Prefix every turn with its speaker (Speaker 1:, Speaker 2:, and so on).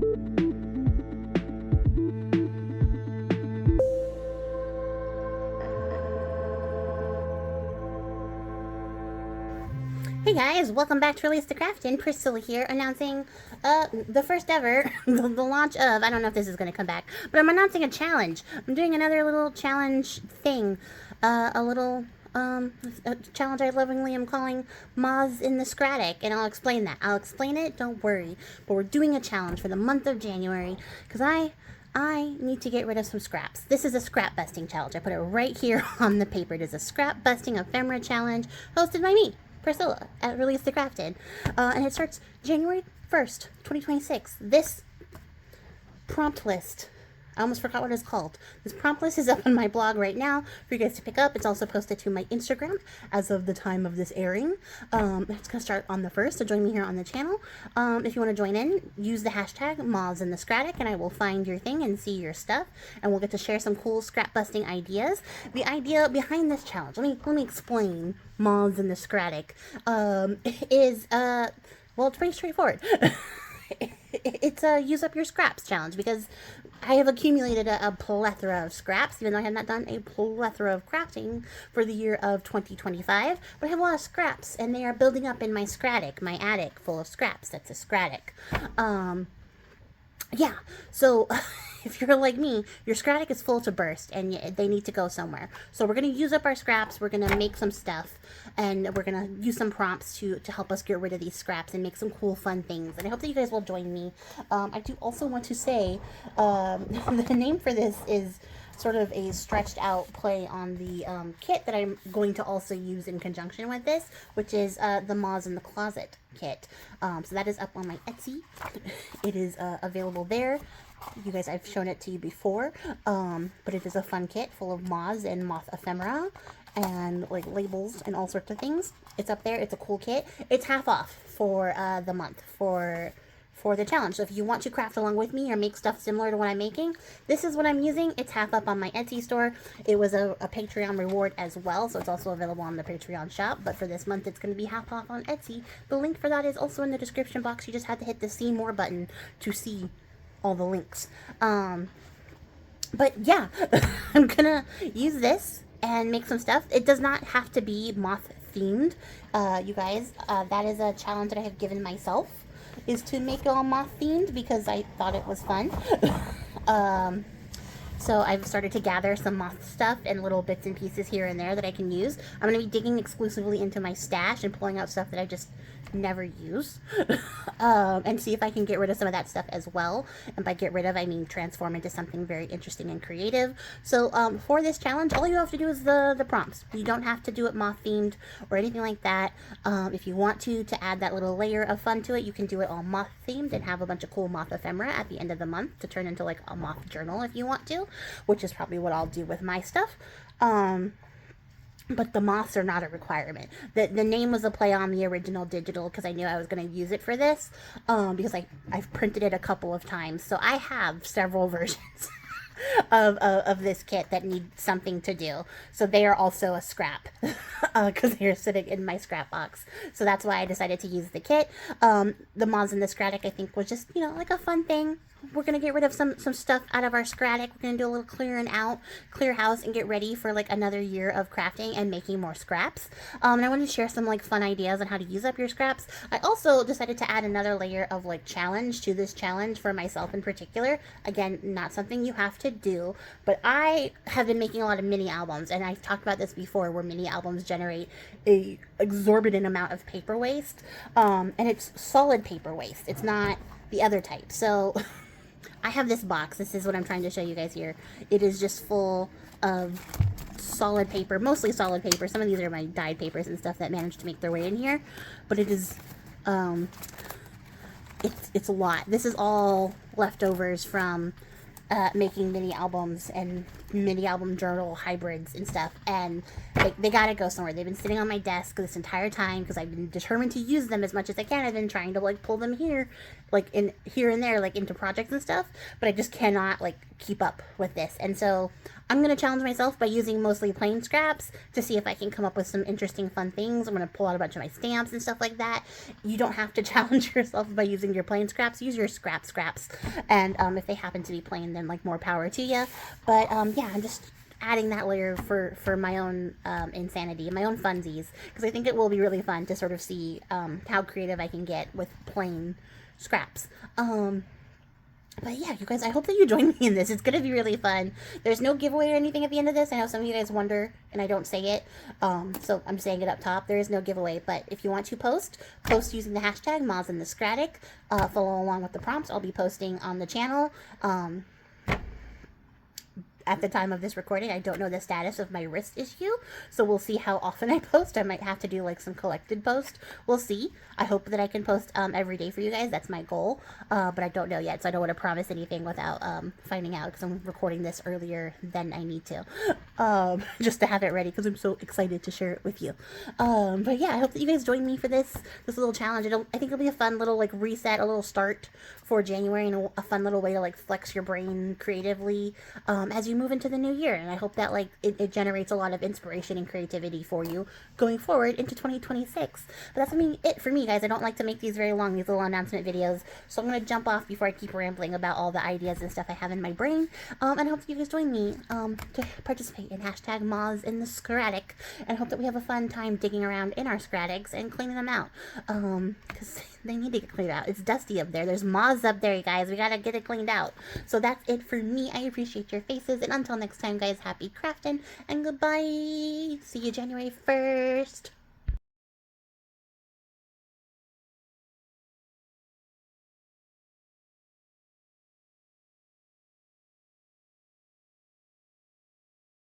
Speaker 1: Hey guys, welcome back to Release the Craftin. Priscilla here, announcing the first ever, the launch of, I don't know if this is going to come back, but I'm announcing a challenge. I'm doing another little challenge thing, a challenge I lovingly am calling Moths in the Scrattic, and I'll explain that. I'll explain it, don't worry, but we're doing a challenge for the month of January, because I need to get rid of some scraps. This is a scrap busting challenge. I put it right here on the paper. It is a scrap busting ephemera challenge hosted by me, Priscilla, at Release the Craftin. And it starts January 1st, 2026. This prompt list, I almost forgot what it's called. This prompt list is up on my blog right now for you guys to pick up. It's also posted to my Instagram as of the time of this airing. It's going to start on the 1st, so join me here on the channel. If you want to join in, use the hashtag Moths in the Scrattic, and I will find your thing and see your stuff, and we'll get to share some cool scrap busting ideas. The idea behind this challenge, let me explain Moths in the Scrattic, is, well, it's pretty straightforward. It's a use up your scraps challenge, because I have accumulated a plethora of scraps, even though I have not done a plethora of crafting for the year of 2025, but I have a lot of scraps, and they are building up in my Scrattic, my attic full of scraps. That's a Scrattic. Yeah, so if you're like me, your Scrattic is full to burst, and they need to go somewhere. So we're going to use up our scraps, we're going to make some stuff, and we're going to use some prompts to help us get rid of these scraps and make some cool, fun things. And I hope that you guys will join me. I do also want to say, the name for this is sort of a stretched out play on the kit that I'm going to also use in conjunction with this, which is the Moths in the Closet kit. So that is up on my Etsy. It is available there. You guys, I've shown it to you before, but it is a fun kit full of moths and moth ephemera and like labels and all sorts of things. It's up there. It's a cool kit. It's half off for the month for the challenge. So if you want to craft along with me or make stuff similar to what I'm making, this is what I'm using. It's half up on my Etsy store. It was a Patreon reward as well, so it's also available on the Patreon shop, but for this month it's going to be half off on Etsy. The link for that is also in the description box. You just have to hit the see more button to see all the links. But yeah, I'm gonna use this and make some stuff. It does not have to be moth themed, you guys. That is a challenge that I have given myself, is to make it all moth themed, because I thought it was fun. So I've started to gather some moth stuff and little bits and pieces here and there that I can use. I'm going to be digging exclusively into my stash and pulling out stuff that I just never use, and see if I can get rid of some of that stuff as well. And by get rid of, I mean transform into something very interesting and creative. So for this challenge, all you have to do is the prompts. You don't have to do it moth themed or anything like that. If you want to add that little layer of fun to it, you can do it all moth themed and have a bunch of cool moth ephemera at the end of the month to turn into like a moth journal if you want to, which is probably what I'll do with my stuff. But the moths are not a requirement. The name was a play on the original digital, because I knew I was going to use it for this, because I've printed it a couple of times. So I have several versions of this kit that need something to do. So they are also a scrap, because they're sitting in my scrap box. So that's why I decided to use the kit. The Moths in the Scrattic, I think, was just, like a fun thing. We're going to get rid of some stuff out of our Scrattic. We're going to do a little clear house, and get ready for like another year of crafting and making more scraps. And I wanted to share some like fun ideas on how to use up your scraps. I also decided to add another layer of like challenge to this challenge for myself in particular. Again, not something you have to do, but I have been making a lot of mini albums, and I've talked about this before, where mini albums generate a exorbitant amount of paper waste, and it's solid paper waste. It's not the other type. So I have this box. This is what I'm trying to show you guys here. It is just full of solid paper, mostly solid paper. Some of these are my dyed papers and stuff that managed to make their way in here, but it is, it's a lot. This is all leftovers from making mini albums and mini album journal hybrids and stuff, and they gotta go somewhere. They've been sitting on my desk this entire time because I've been determined to use them as much as I can. I've been trying to like pull them here, like in here and there, like into projects and stuff, but I just cannot like keep up with this. And so I'm gonna challenge myself by using mostly plain scraps to see if I can come up with some interesting fun things. I'm gonna pull out a bunch of my stamps and stuff like that. You don't have to challenge yourself by using your plain scraps. Use your scraps, and if they happen to be plain, then like more power to you. But yeah, I'm just adding that layer for my own insanity, my own funsies, because I think it will be really fun to sort of see how creative I can get with plain scraps. But yeah, you guys, I hope that you join me in this. It's going to be really fun. There's no giveaway or anything at the end of this. I know some of you guys wonder, and I don't say it, so I'm saying it up top. There is no giveaway, but if you want to post using the hashtag Moths in the Scrattic. Follow along with the prompts. I'll be posting on the channel. At the time of this recording, I don't know the status of my wrist issue, so we'll see how often I post. I might have to do like some collected post. We'll see. I hope that I can post every day for you guys. That's my goal, but I don't know yet, so I don't want to promise anything without finding out, because I'm recording this earlier than I need to, just to have it ready, because I'm so excited to share it with you. But yeah, I hope that you guys join me for this little challenge. I think it'll be a fun little like reset, a little start for January, and a fun little way to like flex your brain creatively as you move into the new year. And I hope that like it generates a lot of inspiration and creativity for you going forward into 2026. But that's it for me, guys. I don't like to make these very long, these little announcement videos, so I'm gonna jump off before I keep rambling about all the ideas and stuff I have in my brain. And I hope that you guys join me to participate in hashtag Moths in the Scrattic, and hope that we have a fun time digging around in our Scratics and cleaning them out, because they need to get cleaned out. It's dusty up there. There's moths up there, you guys. We gotta get it cleaned out. So that's it for me. I appreciate your faces, and until next time, guys, happy crafting and goodbye. See you January 1st.